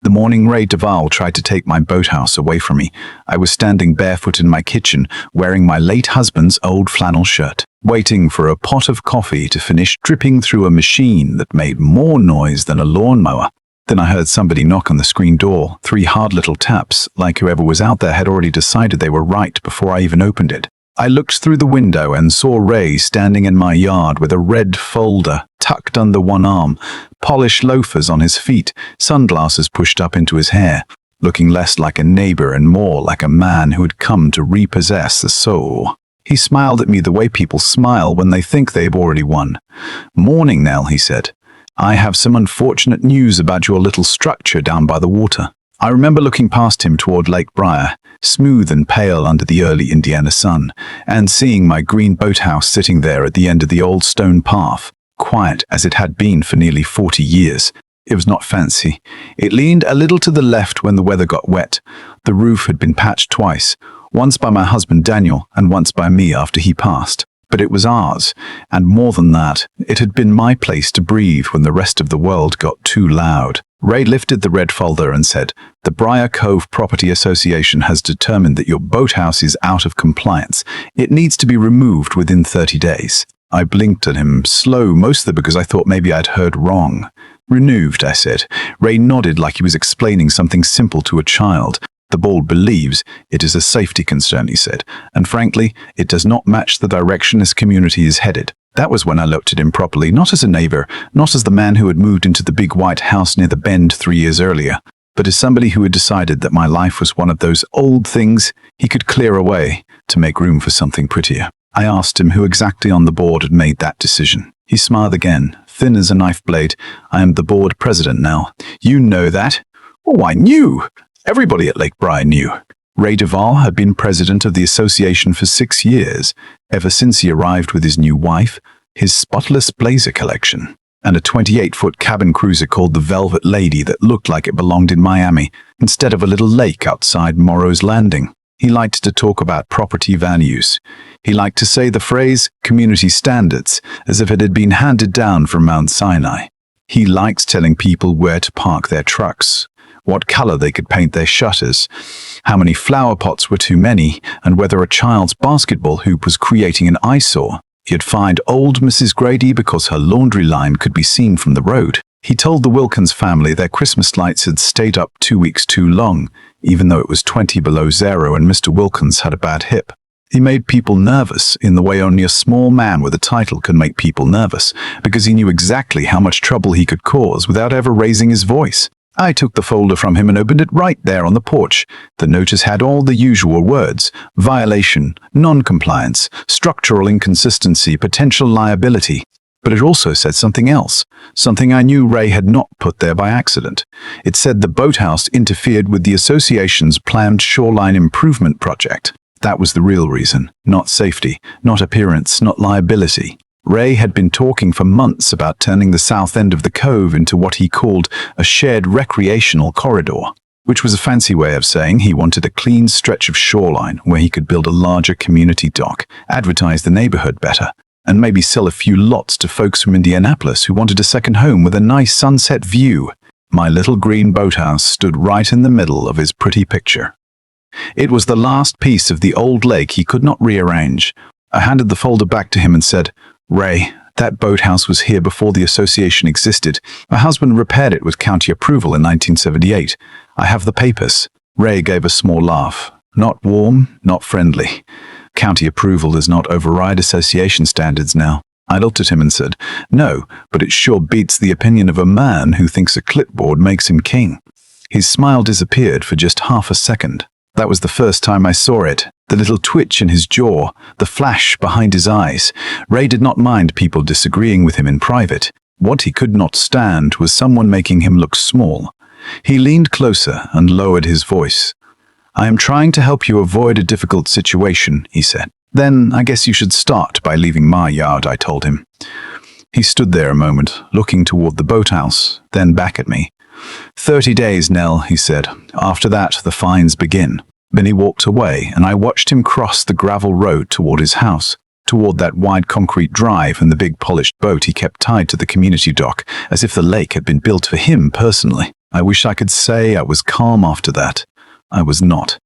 The morning Ray Duval tried to take my boathouse away from me. I was standing barefoot in my kitchen, wearing my late husband's old flannel shirt, waiting for a pot of coffee to finish dripping through a machine that made more noise than a lawnmower. Then I heard somebody knock on the screen door, 3 hard little taps, like whoever was out there had already decided they were right before I even opened it. I looked through the window and saw Ray standing in my yard with a red folder tucked under one arm, polished loafers on his feet, sunglasses pushed up into his hair, looking less like a neighbor and more like a man who had come to repossess a soul. He smiled at me the way people smile when they think they've already won. "Morning, Nell," he said. "I have some unfortunate news about your little structure down by the water." I remember looking past him toward Lake Briar, smooth and pale under the early Indiana sun, and seeing my green boathouse sitting there at the end of the old stone path, quiet as it had been for nearly 40 years. It was not fancy. It leaned a little to the left when the weather got wet. The roof had been patched twice, once by my husband Daniel and once by me after he passed. But it was ours, and more than that, it had been my place to breathe when the rest of the world got too loud. Ray lifted the red folder and said, "The Briar Cove Property Association has determined that your boathouse is out of compliance. It needs to be removed within 30 days. I blinked at him, slow, mostly because I thought maybe I'd heard wrong. "Removed," I said. Ray nodded like he was explaining something simple to a child. "The board believes it is a safety concern," he said, "and frankly, it does not match the direction this community is headed." That was when I looked at him properly, not as a neighbor, not as the man who had moved into the big white house near the bend 3 years earlier, but as somebody who had decided that my life was one of those old things he could clear away to make room for something prettier. I asked him who exactly on the board had made that decision. He smiled again, thin as a knife blade. "I am the board president now." "You know that?" "Oh, I knew. Everybody at Lake Briar knew." Ray Duval had been president of the association for 6 years, ever since he arrived with his new wife, his spotless blazer collection, and a 28-foot cabin cruiser called the Velvet Lady that looked like it belonged in Miami, instead of a little lake outside Morrow's Landing. He liked to talk about property values. He liked to say the phrase community standards as if it had been handed down from Mount Sinai. He liked telling people where to park their trucks, what color they could paint their shutters, how many flower pots were too many, and whether a child's basketball hoop was creating an eyesore. He'd fined old Mrs. Grady because her laundry line could be seen from the road. He told the Wilkins family their Christmas lights had stayed up 2 weeks too long, even though it was 20 below zero and Mr. Wilkins had a bad hip. He made people nervous in the way only a small man with a title can make people nervous, because he knew exactly how much trouble he could cause without ever raising his voice. I took the folder from him and opened it right there on the porch. The notice had all the usual words: violation, non-compliance, structural inconsistency, potential liability. But it also said something else, something I knew Ray had not put there by accident. It said the boathouse interfered with the association's planned shoreline improvement project. That was the real reason, not safety, not appearance, not liability. Ray had been talking for months about turning the south end of the cove into what he called a shared recreational corridor, which was a fancy way of saying he wanted a clean stretch of shoreline where he could build a larger community dock, advertise the neighborhood better, and maybe sell a few lots to folks from Indianapolis who wanted a second home with a nice sunset view. My little green boathouse stood right in the middle of his pretty picture. It was the last piece of the old lake he could not rearrange. I handed the folder back to him and said, "Ray, that boathouse was here before the association existed. My husband repaired it with county approval in 1978. I have the papers." Ray gave a small laugh. Not warm, not friendly. County approval does not override association standards now. I looked at him and said, "No, but it sure beats the opinion of a man who thinks a clipboard makes him king." His smile disappeared for just half a second. That was the first time I saw it. The little twitch in his jaw, the flash behind his eyes. Ray did not mind people disagreeing with him in private. What he could not stand was someone making him look small. He leaned closer and lowered his voice. "I am trying to help you avoid a difficult situation," he said. "Then I guess you should start by leaving my yard," I told him. He stood there a moment, looking toward the boathouse, then back at me. 30 days, Nell," he said. "After that, the fines begin." Then he walked away, and I watched him cross the gravel road toward his house, toward that wide concrete drive and the big polished boat he kept tied to the community dock, as if the lake had been built for him personally. I wish I could say I was calm after that. I was not.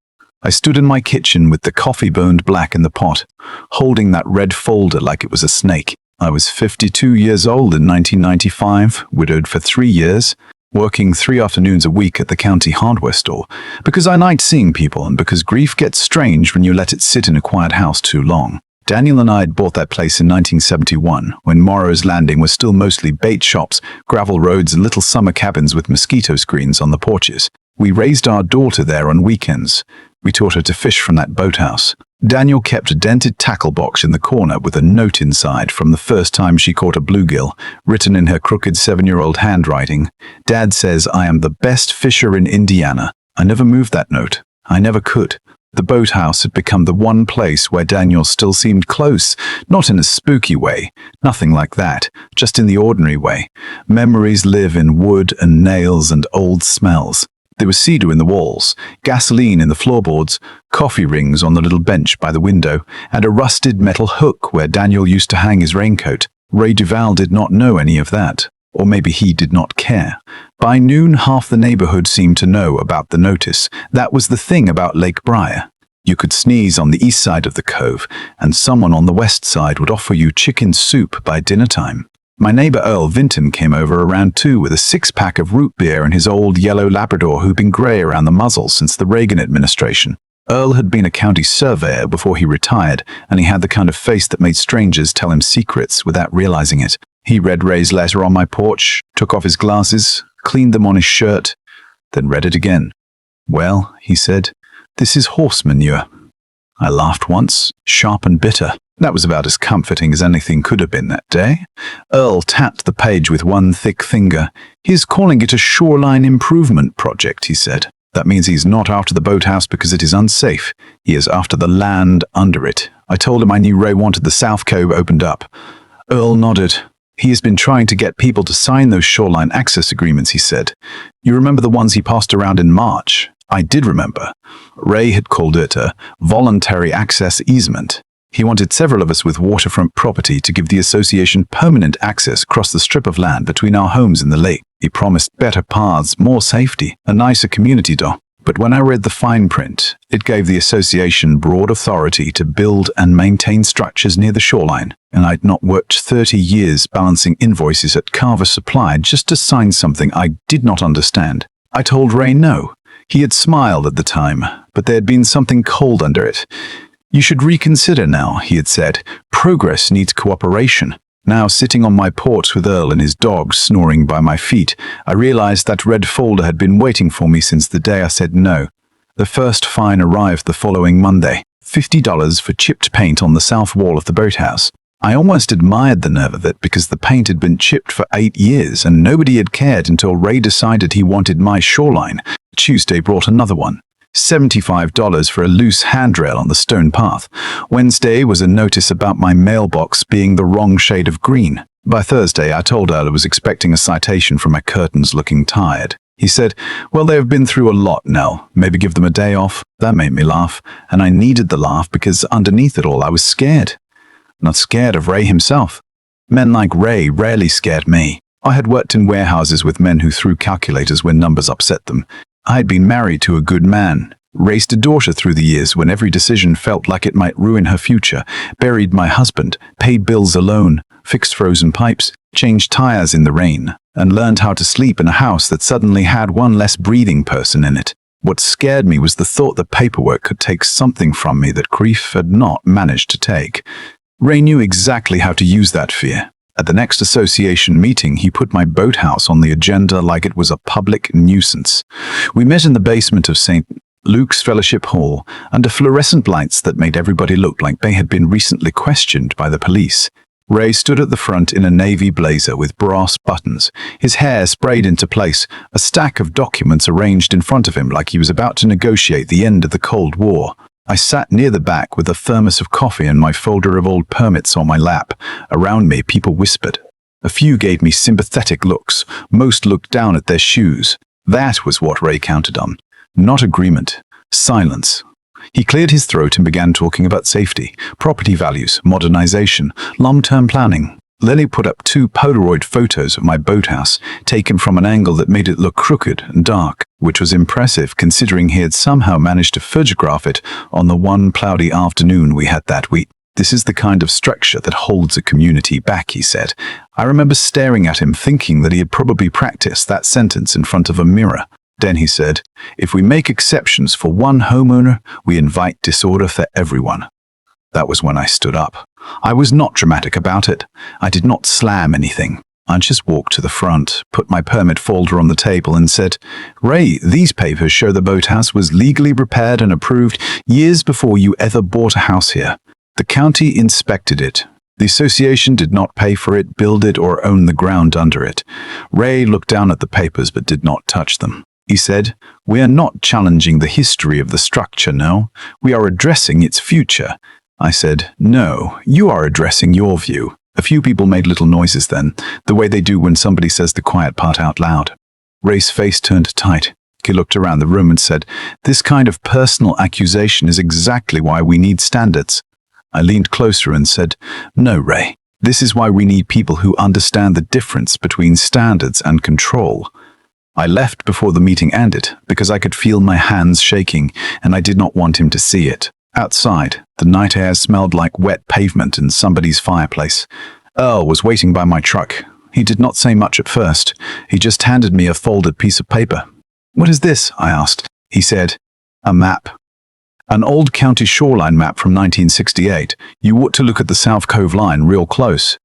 I stood in my kitchen with the coffee burned black in the pot, holding that red folder like it was a snake. I was 52 years old in 1995, widowed for 3 years, working 3 afternoons a week at the county hardware store, because I liked seeing people and because grief gets strange when you let it sit in a quiet house too long. Daniel and I had bought that place in 1971, when Morrow's Landing was still mostly bait shops, gravel roads, and little summer cabins with mosquito screens on the porches. We raised our daughter there on weekends. We taught her to fish from that boathouse. Daniel kept a dented tackle box in the corner with a note inside from the first time she caught a bluegill, written in her crooked 7-year-old handwriting. Dad says I am the best fisher in Indiana. I never moved that note. I never could. The boathouse had become the one place where Daniel still seemed close, not in a spooky way, nothing like that, just in the ordinary way. Memories live in wood and nails and old smells. There was cedar in the walls, gasoline in the floorboards, coffee rings on the little bench by the window, and a rusted metal hook where Daniel used to hang his raincoat. Ray Duval did not know any of that. Or maybe he did not care. By noon, half the neighborhood seemed to know about the notice. That was the thing about Lake Briar. You could sneeze on the east side of the cove, and someone on the west side would offer you chicken soup by dinner time. My neighbor Earl Vinton came over around 2 with a 6-pack of root beer and his old yellow Labrador who'd been gray around the muzzle since the Reagan administration. Earl had been a county surveyor before he retired, and he had the kind of face that made strangers tell him secrets without realizing it. He read Ray's letter on my porch, took off his glasses, cleaned them on his shirt, then read it again. "Well," he said, "this is horse manure." I laughed once, sharp and bitter. That was about as comforting as anything could have been that day. Earl tapped the page with one thick finger. "He's calling it a shoreline improvement project," he said. "That means he's not after the boathouse because it is unsafe. He is after the land under it." I told him I knew Ray wanted the South Cove opened up. Earl nodded. "He has been trying to get people to sign those shoreline access agreements," he said. "You remember the ones he passed around in March?" I did remember. Ray had called it a voluntary access easement. He wanted several of us with waterfront property to give the association permanent access across the strip of land between our homes and the lake. He promised better paths, more safety, a nicer community dock. But when I read the fine print, it gave the association broad authority to build and maintain structures near the shoreline, and I'd not worked 30 years balancing invoices at Carver Supply just to sign something I did not understand. I told Ray no. He had smiled at the time, but there had been something cold under it. "You should reconsider now," he had said. "Progress needs cooperation." Now, sitting on my porch with Earl and his dog snoring by my feet, I realized that red folder had been waiting for me since the day I said no. The first fine arrived the following Monday, $50 for chipped paint on the south wall of the boathouse. I almost admired the nerve of it because the paint had been chipped for 8 years and nobody had cared until Ray decided he wanted my shoreline. Tuesday brought another one. $75 for a loose handrail on the stone path. Wednesday was a notice about my mailbox being the wrong shade of green. By Thursday, I told Earl I was expecting a citation for my curtains looking tired. He said, "Well, they have been through a lot now. Maybe give them a day off." That made me laugh, and I needed the laugh because underneath it all, I was scared. Not scared of Ray himself. Men like Ray rarely scared me. I had worked in warehouses with men who threw calculators when numbers upset them. I had been married to a good man, raised a daughter through the years when every decision felt like it might ruin her future, buried my husband, paid bills alone, fixed frozen pipes, changed tires in the rain, and learned how to sleep in a house that suddenly had one less breathing person in it. What scared me was the thought that paperwork could take something from me that grief had not managed to take. Ray knew exactly how to use that fear. At the next association meeting, he put my boathouse on the agenda like it was a public nuisance. We met in the basement of St. Luke's Fellowship Hall under fluorescent lights that made everybody look like they had been recently questioned by the police. Ray stood at the front in a navy blazer with brass buttons, his hair sprayed into place, a stack of documents arranged in front of him like he was about to negotiate the end of the Cold War. I sat near the back with a thermos of coffee and my folder of old permits on my lap. Around me, people whispered. A few gave me sympathetic looks. Most looked down at their shoes. That was what Ray counted on. Not agreement. Silence. He cleared his throat and began talking about safety, property values, modernization, long-term planning. Lenny put up 2 Polaroid photos of my boathouse, taken from an angle that made it look crooked and dark, which was impressive considering he had somehow managed to photograph it on the one cloudy afternoon we had that week. "This is the kind of structure that holds a community back," he said. I remember staring at him thinking that he had probably practiced that sentence in front of a mirror. Then he said, "If we make exceptions for one homeowner, we invite disorder for everyone." That was when I stood up. I was not dramatic about it. I did not slam anything. I just walked to the front, put my permit folder on the table and said, "Ray, these papers show the boathouse was legally repaired and approved years before you ever bought a house here. The county inspected it. The association did not pay for it, build it, or own the ground under it." Ray looked down at the papers but did not touch them. He said, "We are not challenging the history of the structure, no. We are addressing its future." I said, "No, you are addressing your view." A few people made little noises then, the way they do when somebody says the quiet part out loud. Ray's face turned tight. He looked around the room and said, "This kind of personal accusation is exactly why we need standards." I leaned closer and said, "No, Ray, this is why we need people who understand the difference between standards and control." I left before the meeting ended because I could feel my hands shaking and I did not want him to see it. Outside, the night air smelled like wet pavement and somebody's fireplace. Earl was waiting by my truck. He did not say much at first. He just handed me a folded piece of paper. "What is this?" I asked. He said, "A map. An old county shoreline map from 1968. You ought to look at the South Cove line real close.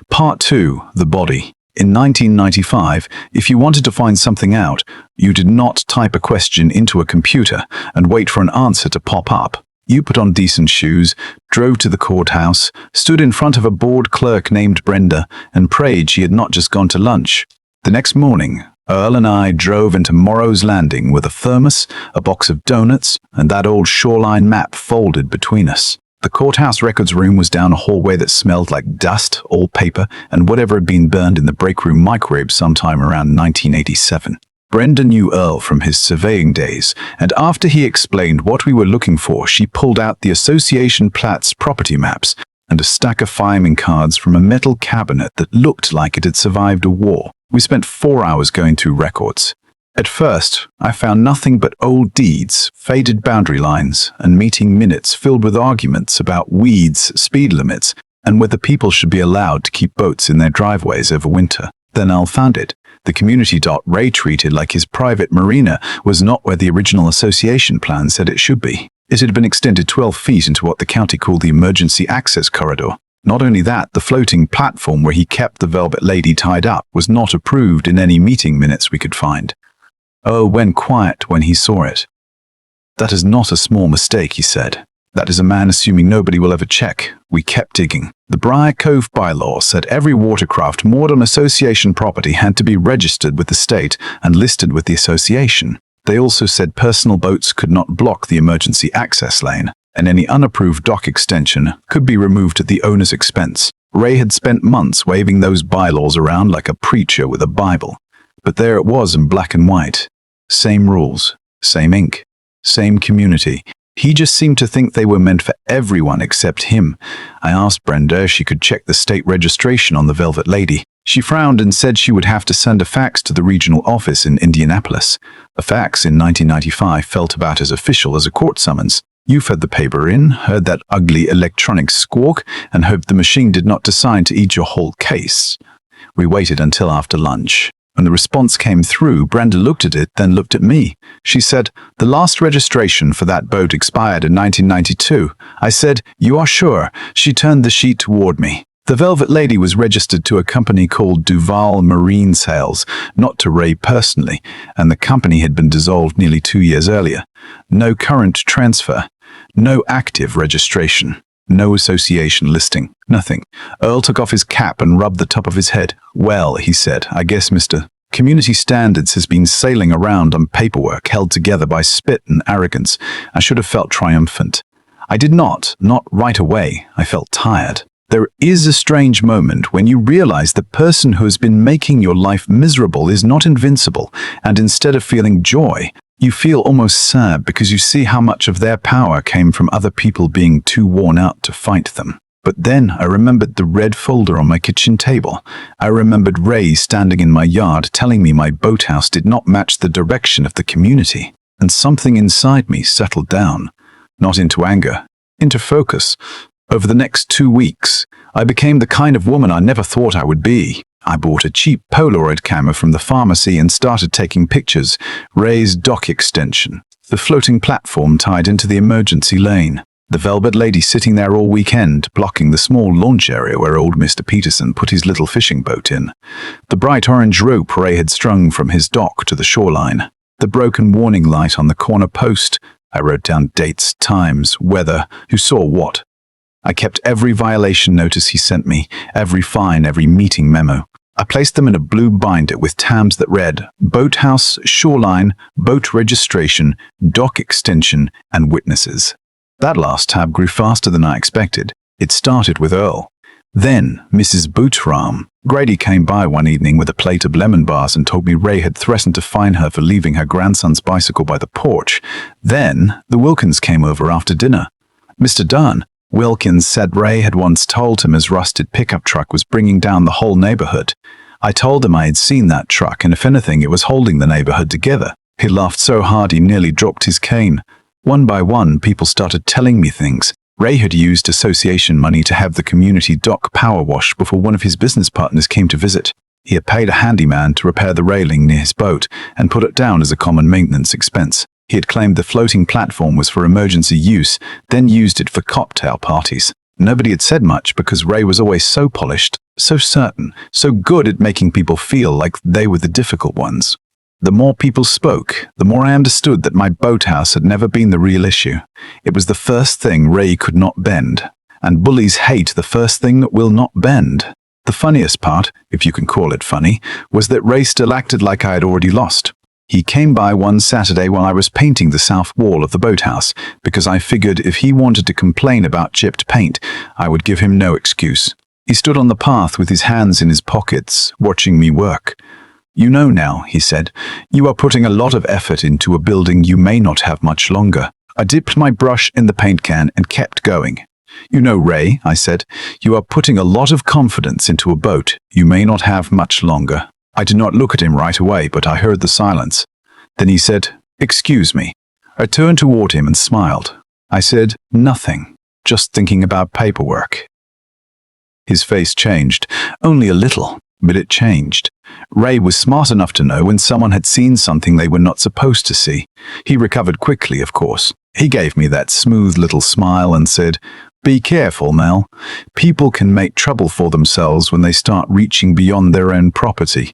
Part 2, the body. In 1995, if you wanted to find something out, you did not type a question into a computer and wait for an answer to pop up. You put on decent shoes, drove to the courthouse, stood in front of a board clerk named Brenda, and prayed she had not just gone to lunch. The next morning, Earl and I drove into Morrow's Landing with a thermos, a box of donuts, and that old shoreline map folded between us. The courthouse records room was down a hallway that smelled like dust, old paper, and whatever had been burned in the break room microwave sometime around 1987. Brenda knew Earl from his surveying days, and after he explained what we were looking for, she pulled out the Association Platts property maps and a stack of fireman cards from a metal cabinet that looked like it had survived a war. We spent 4 hours going through records. At first, I found nothing but old deeds, faded boundary lines, and meeting minutes filled with arguments about weeds, speed limits, and whether people should be allowed to keep boats in their driveways over winter. Then Earl found it. The community dot Ray treated like his private marina was not where the original association plan said it should be. It had been extended 12 feet into what the county called the emergency access corridor. Not only that, the floating platform where he kept the Velvet Lady tied up was not approved in any meeting minutes we could find. Earl went quiet when he saw it. "That is not a small mistake," he said. "That is a man assuming nobody will ever check." We kept digging. The Briar Cove bylaw said every watercraft moored on association property had to be registered with the state and listed with the association. They also said personal boats could not block the emergency access lane, and any unapproved dock extension could be removed at the owner's expense. Ray had spent months waving those bylaws around like a preacher with a Bible. But there it was in black and white. Same rules, same ink, same community. He just seemed to think they were meant for everyone except him. I asked Brenda if she could check the state registration on the Velvet Lady. She frowned and said she would have to send a fax to the regional office in Indianapolis. A fax in 1995 felt about as official as a court summons. You fed the paper in, heard that ugly electronic squawk, and hoped the machine did not decide to eat your whole case. We waited until after lunch. When the response came through, Brenda looked at it, then looked at me. She said, "The last registration for that boat expired in 1992. I said, "You are sure?" She turned the sheet toward me. The Velvet Lady was registered to a company called Duval Marine Sales, not to Ray personally, and the company had been dissolved nearly 2 years earlier. No current transfer, no active registration, no association listing, nothing. Earl took off his cap and rubbed the top of his head. "Well," he said, "I guess Mr. Community Standards has been sailing around on paperwork held together by spit and arrogance. I should have felt triumphant. I did not right away. I felt tired. There is a strange moment when you realize the person who has been making your life miserable is not invincible, and instead of feeling joy, you feel almost sad because you see how much of their power came from other people being too worn out to fight them. But then I remembered the red folder on my kitchen table. I remembered Ray standing in my yard telling me my boathouse did not match the direction of the community. And something inside me settled down, not into anger, into focus. Over the next 2 weeks, I became the kind of woman I never thought I would be. I bought a cheap Polaroid camera from the pharmacy and started taking pictures. Ray's dock extension, the floating platform tied into the emergency lane, the velvet lady sitting there all weekend, blocking the small launch area where old Mr. Peterson put his little fishing boat in, the bright orange rope Ray had strung from his dock to the shoreline, the broken warning light on the corner post. I wrote down dates, times, weather, who saw what. I kept every violation notice he sent me, every fine, every meeting memo. I placed them in a blue binder with tabs that read Boathouse, Shoreline, Boat Registration, Dock Extension, and Witnesses. That last tab grew faster than I expected. It started with Earl. Then Mrs. Bootram. Grady came by one evening with a plate of lemon bars and told me Ray had threatened to fine her for leaving her grandson's bicycle by the porch. Then the Wilkins came over after dinner. Mr. Dunn. Wilkins said Ray had once told him his rusted pickup truck was bringing down the whole neighborhood. I told him I had seen that truck, and if anything, it was holding the neighborhood together. He laughed so hard he nearly dropped his cane. One by one, people started telling me things. Ray had used association money to have the community dock power washed before one of his business partners came to visit. He had paid a handyman to repair the railing near his boat and put it down as a common maintenance expense. He had claimed the floating platform was for emergency use, then used it for cocktail parties. Nobody had said much because Ray was always so polished, so certain, so good at making people feel like they were the difficult ones. The more people spoke, the more I understood that my boathouse had never been the real issue. It was the first thing Ray could not bend, and bullies hate the first thing that will not bend. The funniest part, if you can call it funny, was that Ray still acted like I had already lost. He came by one Saturday while I was painting the south wall of the boathouse, because I figured if he wanted to complain about chipped paint, I would give him no excuse. He stood on the path with his hands in his pockets, watching me work. "You know now," he said, "you are putting a lot of effort into a building you may not have much longer." I dipped my brush in the paint can and kept going. "You know, Ray," I said, "you are putting a lot of confidence into a boat you may not have much longer." I did not look at him right away, but I heard the silence. Then he said, "Excuse me." I turned toward him and smiled. I said, "Nothing, just thinking about paperwork." His face changed, only a little, but it changed. Ray was smart enough to know when someone had seen something they were not supposed to see. He recovered quickly, of course. He gave me that smooth little smile and said, "Be careful, Mel. People can make trouble for themselves when they start reaching beyond their own property."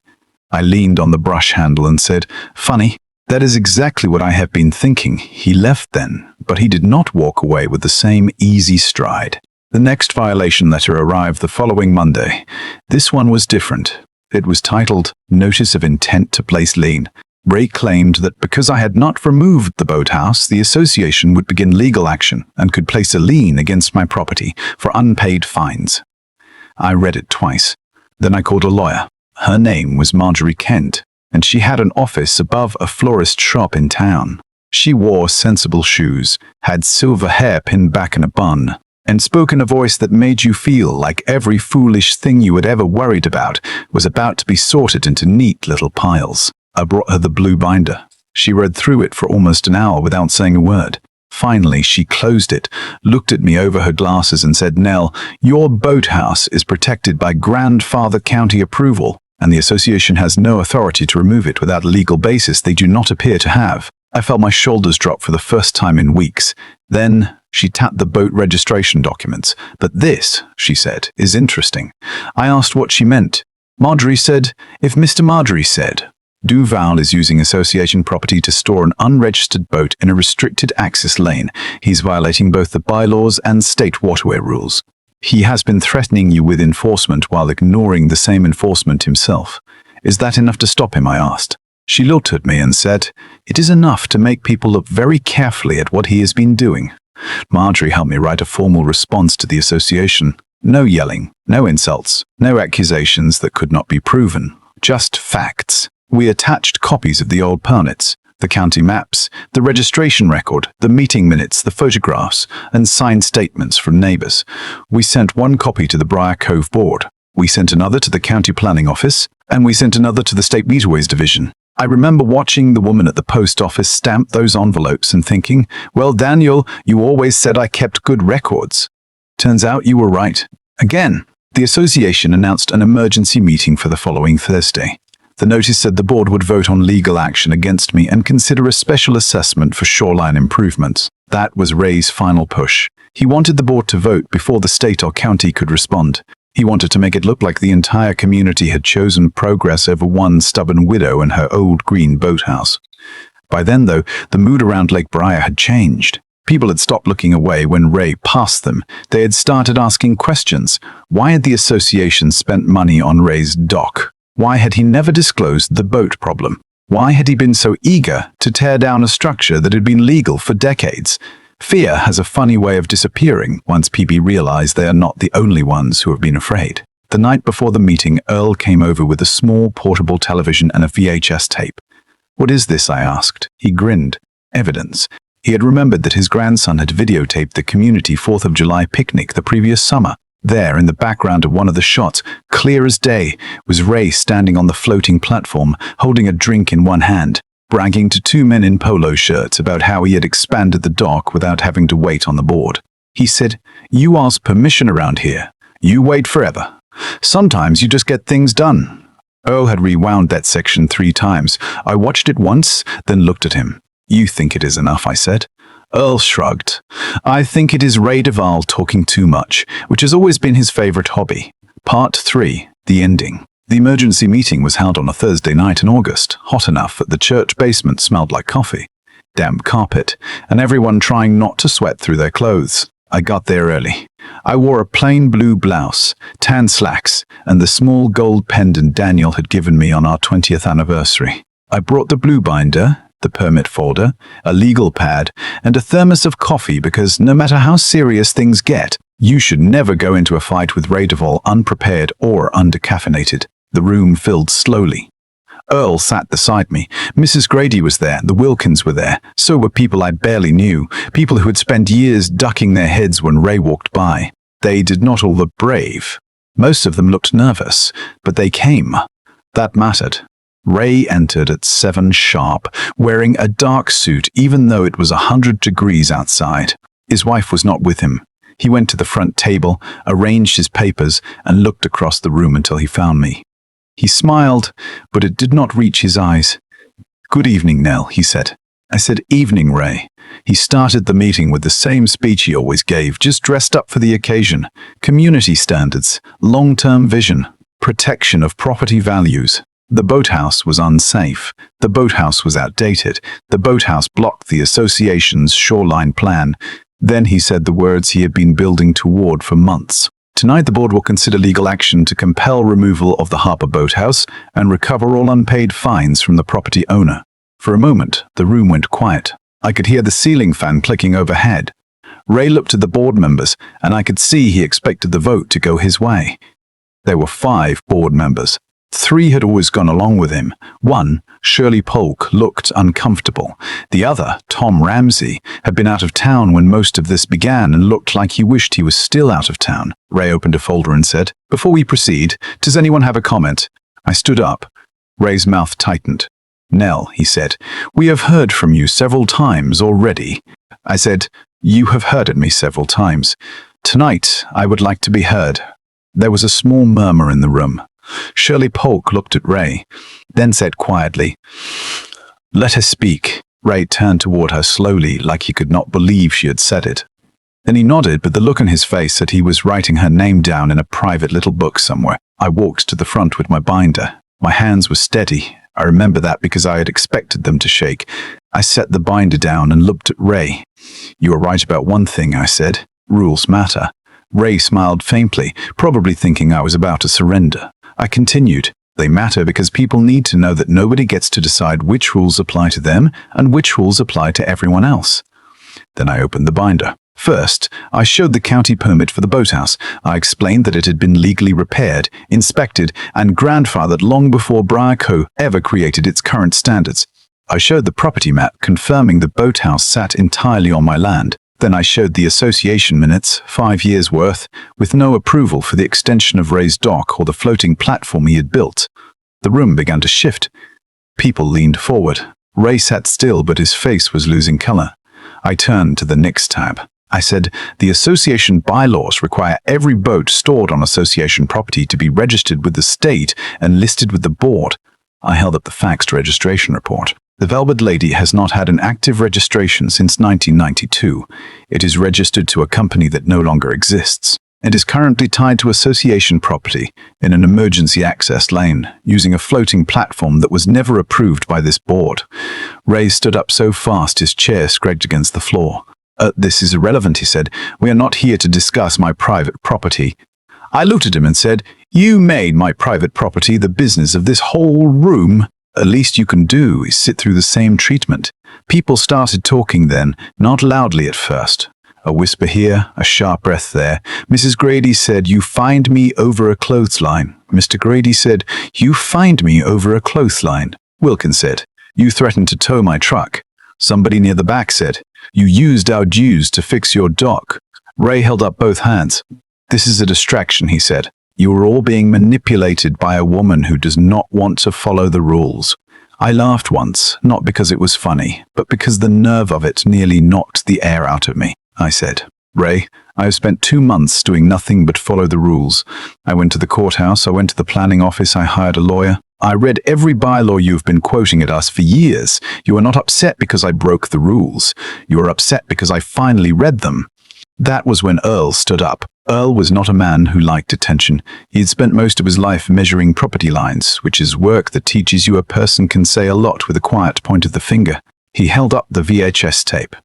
I leaned on the brush handle and said, "Funny, that is exactly what I have been thinking." He left then, but he did not walk away with the same easy stride. The next violation letter arrived the following Monday. This one was different. It was titled, Notice of Intent to Place Lien. Ray claimed that because I had not removed the boathouse, the association would begin legal action and could place a lien against my property for unpaid fines. I read it twice. Then I called a lawyer. Her name was Marjorie Kent, and she had an office above a florist shop in town. She wore sensible shoes, had silver hair pinned back in a bun, and spoke in a voice that made you feel like every foolish thing you had ever worried about was about to be sorted into neat little piles. I brought her the blue binder. She read through it for almost an hour without saying a word. Finally, she closed it, looked at me over her glasses and said, "Nell, your boathouse is protected by grandfather county approval, and the association has no authority to remove it without a legal basis they do not appear to have." I felt my shoulders drop for the first time in weeks. Then she tapped the boat registration documents. "But this," she said, "is interesting." I asked what she meant. Marjorie said, "If Mr. Marjorie said, Duval is using association property to store an unregistered boat in a restricted access lane, he's violating both the bylaws and state waterway rules. He has been threatening you with enforcement while ignoring the same enforcement himself. Is that enough to stop him?" I asked. She looked at me and said, "It is enough to make people look very carefully at what he has been doing." Marjorie helped me write a formal response to the association. No yelling, no insults, no accusations that could not be proven, just facts. We attached copies of the old permits, The county maps, the registration record, the meeting minutes, the photographs, and signed statements from neighbors. We sent one copy to the Briar Cove Board. We sent another to the county planning office, and we sent another to the state meterways division. I remember watching the woman at the post office stamp those envelopes and thinking, well, Daniel, you always said I kept good records. Turns out you were right. Again, the association announced an emergency meeting for the following Thursday. The notice said the board would vote on legal action against me and consider a special assessment for shoreline improvements. That was Ray's final push. He wanted the board to vote before the state or county could respond. He wanted to make it look like the entire community had chosen progress over one stubborn widow and her old green boathouse. By then, though, the mood around Lake Briar had changed. People had stopped looking away when Ray passed them. They had started asking questions. Why had the association spent money on Ray's dock? Why had he never disclosed the boat problem? Why had he been so eager to tear down a structure that had been legal for decades? Fear has a funny way of disappearing once people realize they are not the only ones who have been afraid. The night before the meeting, Earl came over with a small portable television and a VHS tape. "What is this?" I asked. He grinned. Evidence. He had remembered that his grandson had videotaped the community 4th of July picnic the previous summer. There, in the background of one of the shots, clear as day, was Ray standing on the floating platform, holding a drink in one hand, bragging to two men in polo shirts about how he had expanded the dock without having to wait on the board. He said, "You ask permission around here. You wait forever. Sometimes you just get things done." Earl had rewound that section 3 times. I watched it once, then looked at him. "You think it is enough," I said. Earl shrugged. "I think it is Ray Duvall talking too much, which has always been his favorite hobby." Part 3. The ending. The emergency meeting was held on a Thursday night in August, hot enough that the church basement smelled like coffee, damp carpet, and everyone trying not to sweat through their clothes. I got there early. I wore a plain blue blouse, tan slacks, and the small gold pendant Daniel had given me on our 20th anniversary. I brought the blue binder, the permit folder, a legal pad, and a thermos of coffee because no matter how serious things get, you should never go into a fight with Ray Duvall unprepared or undercaffeinated. The room filled slowly. Earl sat beside me. Mrs. Grady was there. The Wilkins were there. So were people I barely knew, people who had spent years ducking their heads when Ray walked by. They did not all look brave. Most of them looked nervous, but they came. That mattered. Ray entered at 7 sharp, wearing a dark suit even though it was 100 degrees outside. His wife was not with him. He went to the front table, arranged his papers, and looked across the room until he found me. He smiled, but it did not reach his eyes. "Good evening, Nell," he said. I said, "Evening, Ray." He started the meeting with the same speech he always gave, just dressed up for the occasion. Community standards, long-term vision, protection of property values. The boathouse was unsafe. The boathouse was outdated. The boathouse blocked the association's shoreline plan. Then he said the words he had been building toward for months. "Tonight the board will consider legal action to compel removal of the harbor boathouse and recover all unpaid fines from the property owner." For a moment, the room went quiet. I could hear the ceiling fan clicking overhead. Ray looked at the board members, and I could see he expected the vote to go his way. There were 5 board members. 3 had always gone along with him. One, Shirley Polk, looked uncomfortable. The other, Tom Ramsey, had been out of town when most of this began and looked like he wished he was still out of town. Ray opened a folder and said, "Before we proceed, does anyone have a comment?" I stood up. Ray's mouth tightened. "Nell," he said, "we have heard from you several times already." I said, "You have heard at me several times. Tonight, I would like to be heard." There was a small murmur in the room. Shirley Polk looked at Ray, then said quietly, "Let her speak." Ray turned toward her slowly, like he could not believe she had said it. Then he nodded, but the look on his face said he was writing her name down in a private little book somewhere. I walked to the front with my binder. My hands were steady. I remember that because I had expected them to shake. I set the binder down and looked at Ray. "You are right about one thing," I said. "Rules matter." Ray smiled faintly, probably thinking I was about to surrender. I continued, "They matter because people need to know that nobody gets to decide which rules apply to them and which rules apply to everyone else." Then I opened the binder. First, I showed the county permit for the boathouse. I explained that it had been legally repaired, inspected, and grandfathered long before Briar Cove ever created its current standards. I showed the property map confirming the boathouse sat entirely on my land. Then I showed the association minutes, 5 years' worth, with no approval for the extension of Ray's dock or the floating platform he had built. The room began to shift. People leaned forward. Ray sat still, but his face was losing color. I turned to the Nix tab. I said, the association bylaws require every boat stored on association property to be registered with the state and listed with the board. I held up the faxed registration report. The Velvet Lady has not had an active registration since 1992. It is registered to a company that no longer exists. It is currently tied to association property in an emergency access lane, using a floating platform that was never approved by this board. Ray stood up so fast his chair scraped against the floor. This is irrelevant, he said. We are not here to discuss my private property. I looked at him and said, you made my private property the business of this whole room. At least you can do is sit through the same treatment. People started talking then, not loudly at first. A whisper here, a sharp breath there. Mrs. Grady said, you fined me over a clothesline. Mr. Grady said, you fined me over a clothesline. Wilkins said, you threatened to tow my truck. Somebody near the back said, you used our dues to fix your dock. Ray held up both hands. This is a distraction, he said. You are all being manipulated by a woman who does not want to follow the rules. I laughed once, not because it was funny, but because the nerve of it nearly knocked the air out of me. I said, Ray, I have spent 2 months doing nothing but follow the rules. I went to the courthouse, I went to the planning office, I hired a lawyer. I read every bylaw you've been quoting at us for years. You are not upset because I broke the rules. You are upset because I finally read them. That was when Earl stood up. Earl was not a man who liked attention. He had spent most of his life measuring property lines, which is work that teaches you a person can say a lot with a quiet point of the finger. He held up the VHS tape.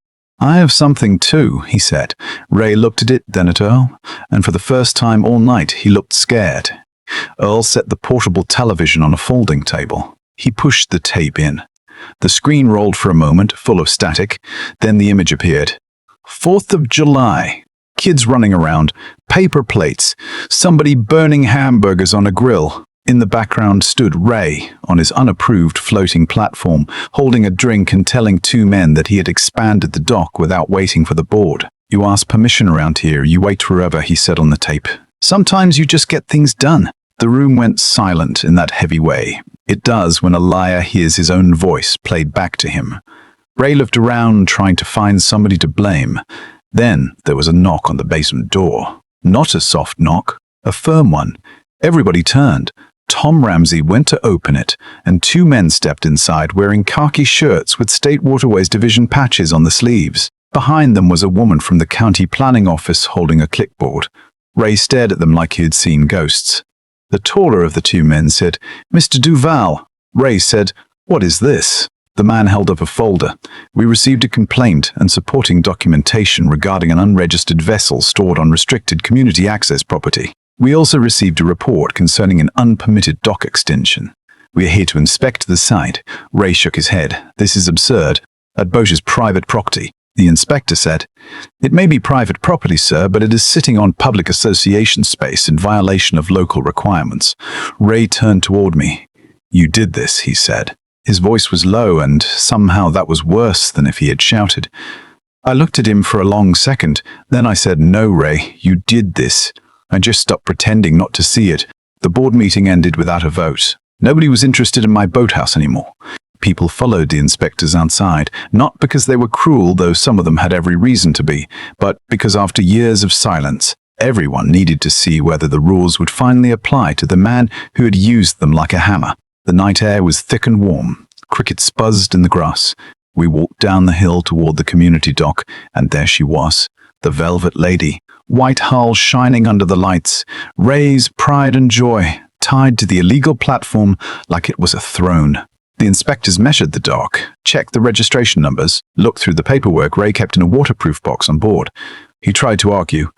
I have something too, he said. Ray looked at it, then at Earl, and for the first time all night he looked scared. Earl set the portable television on a folding table. He pushed the tape in. The screen rolled for a moment, full of static. Then the image appeared. 4th of July. Kids running around, paper plates, somebody burning hamburgers on a grill. In the background stood Ray on his unapproved floating platform, holding a drink and telling 2 men that he had expanded the dock without waiting for the board. You ask permission around here, you wait forever, he said on the tape. Sometimes you just get things done. The room went silent in that heavy way. It does when a liar hears his own voice played back to him. Ray looked around, trying to find somebody to blame. Then there was a knock on the basement door. Not a soft knock, a firm one. Everybody turned. Tom Ramsey went to open it, and 2 men stepped inside wearing khaki shirts with State Waterways Division patches on the sleeves. Behind them was a woman from the county planning office holding a clipboard. Ray stared at them like he had seen ghosts. The taller of the 2 men said, Mr. Duval. Ray said, what is this? The man held up a folder. We received a complaint and supporting documentation regarding an unregistered vessel stored on restricted community access property. We also received a report concerning an unpermitted dock extension. We are here to inspect the site. Ray shook his head. This is absurd. That boat is private property. The inspector said, it may be private property, sir, but it is sitting on public association space in violation of local requirements. Ray turned toward me. You did this, he said. His voice was low, and somehow that was worse than if he had shouted. I looked at him for a long second. Then I said, no, Ray, you did this. I just stopped pretending not to see it. The board meeting ended without a vote. Nobody was interested in my boathouse anymore. People followed the inspectors outside, not because they were cruel, though some of them had every reason to be, but because after years of silence, everyone needed to see whether the rules would finally apply to the man who had used them like a hammer. The night air was thick and warm. Crickets buzzed in the grass. We walked down the hill toward the community dock, and there she was, the Velvet Lady, white hull shining under the lights, Ray's pride and joy, tied to the illegal platform like it was a throne. The inspectors measured the dock, checked the registration numbers, looked through the paperwork Ray kept in a waterproof box on board. He tried to argue.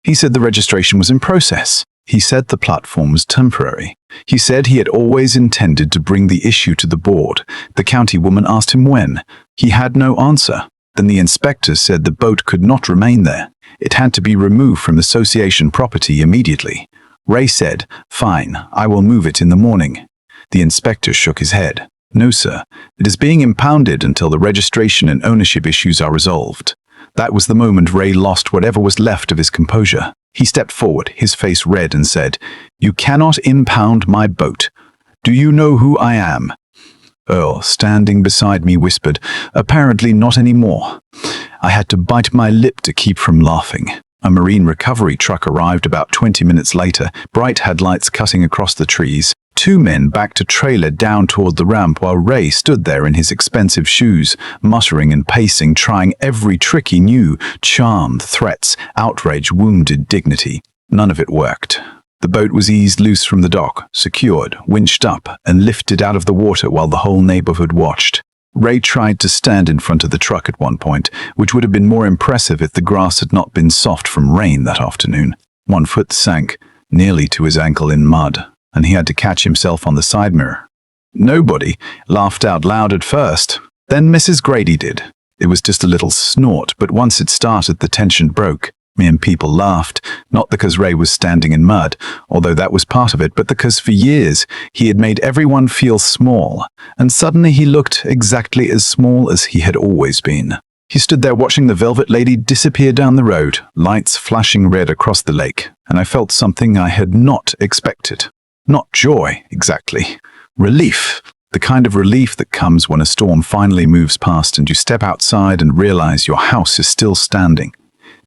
He said the registration was in process. He said the platform was temporary. He said he had always intended to bring the issue to the board. The county woman asked him when. He had no answer. Then the inspectors said the boat could not remain there. It had to be removed from association property immediately. Ray said, fine, I will move it in the morning. The inspector shook his head. No, sir. It is being impounded until the registration and ownership issues are resolved. That was the moment Ray lost whatever was left of his composure. He stepped forward, his face red, and said, "You cannot impound my boat. Do you know who I am?" Earl, standing beside me, whispered, "Apparently not anymore." I had to bite my lip to keep from laughing. A marine recovery truck arrived about 20 minutes later, bright headlights cutting across the trees. Two men backed a trailer down toward the ramp while Ray stood there in his expensive shoes, muttering and pacing, trying every trick he knew, charm, threats, outrage, wounded dignity. None of it worked. The boat was eased loose from the dock, secured, winched up, and lifted out of the water while the whole neighborhood watched. Ray tried to stand in front of the truck at one point, which would have been more impressive if the grass had not been soft from rain that afternoon. One foot sank, nearly to his ankle in mud, and he had to catch himself on the side mirror. Nobody laughed out loud at first. Then Mrs. Grady did. It was just a little snort, but once it started, the tension broke. Me and people laughed, not because Ray was standing in mud, although that was part of it, but because for years he had made everyone feel small, and suddenly he looked exactly as small as he had always been. He stood there watching the Velvet Lady disappear down the road, lights flashing red across the lake, and I felt something I had not expected. Not joy, exactly. Relief. The kind of relief that comes when a storm finally moves past and you step outside and realize your house is still standing.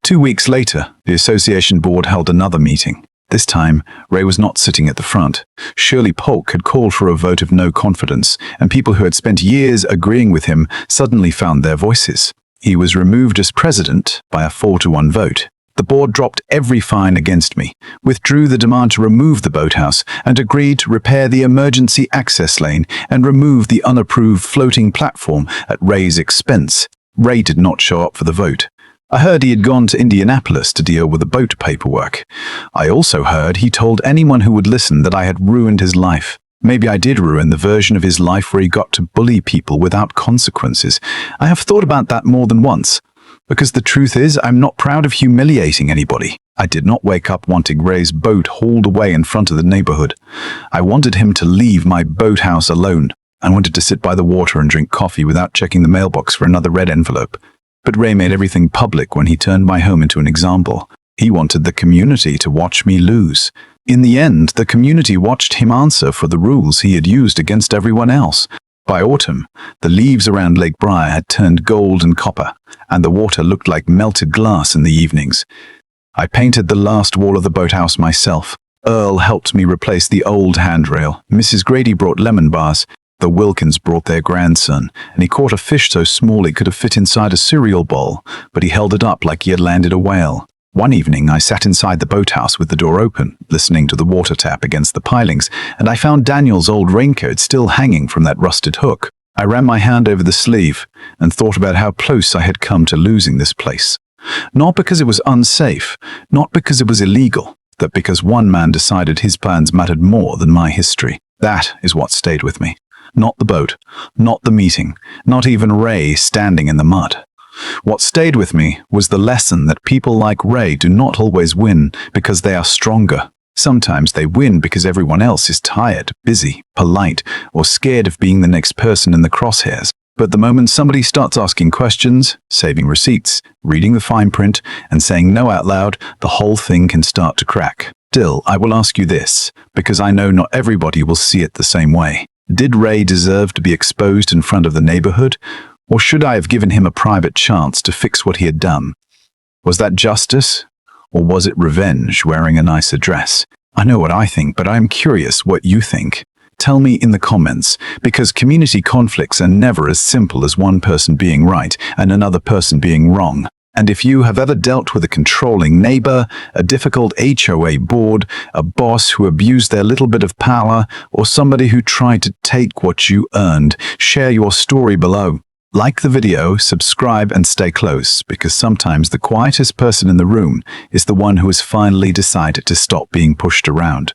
2 weeks later, the association board held another meeting. This time, Ray was not sitting at the front. Shirley Polk had called for a vote of no confidence, and people who had spent years agreeing with him suddenly found their voices. He was removed as president by a 4-1 vote. The board dropped every fine against me, withdrew the demand to remove the boathouse, and agreed to repair the emergency access lane and remove the unapproved floating platform at Ray's expense. Ray did not show up for the vote. I heard he had gone to Indianapolis to deal with the boat paperwork. I also heard he told anyone who would listen that I had ruined his life. Maybe I did ruin the version of his life where he got to bully people without consequences. I have thought about that more than once, because the truth is I'm not proud of humiliating anybody. I did not wake up wanting Ray's boat hauled away in front of the neighborhood. I wanted him to leave my boathouse alone. I wanted to sit by the water and drink coffee without checking the mailbox for another red envelope. But Ray made everything public when he turned my home into an example. He wanted the community to watch me lose. In the end, the community watched him answer for the rules he had used against everyone else. By autumn, the leaves around Lake Briar had turned gold and copper, and the water looked like melted glass in the evenings. I painted the last wall of the boathouse myself. Earl helped me replace the old handrail. Mrs. Grady brought lemon bars. The Wilkins brought their grandson, and he caught a fish so small it could have fit inside a cereal bowl, but he held it up like he had landed a whale. One evening, I sat inside the boathouse with the door open, listening to the water tap against the pilings, and I found Daniel's old raincoat still hanging from that rusted hook. I ran my hand over the sleeve and thought about how close I had come to losing this place. Not because it was unsafe, not because it was illegal, but because one man decided his plans mattered more than my history. That is what stayed with me. Not the boat, not the meeting, not even Ray standing in the mud. What stayed with me was the lesson that people like Ray do not always win because they are stronger. Sometimes they win because everyone else is tired, busy, polite, or scared of being the next person in the crosshairs. But the moment somebody starts asking questions, saving receipts, reading the fine print, and saying no out loud, the whole thing can start to crack. Still, I will ask you this, because I know not everybody will see it the same way. Did Ray deserve to be exposed in front of the neighborhood, or should I have given him a private chance to fix what he had done? Was that justice, or was it revenge wearing a nicer dress? I know what I think, but I am curious what you think. Tell me in the comments, because community conflicts are never as simple as one person being right and another person being wrong. And if you have ever dealt with a controlling neighbor, a difficult HOA board, a boss who abused their little bit of power, or somebody who tried to take what you earned, share your story below. Like the video, subscribe, and stay close, because sometimes the quietest person in the room is the one who has finally decided to stop being pushed around.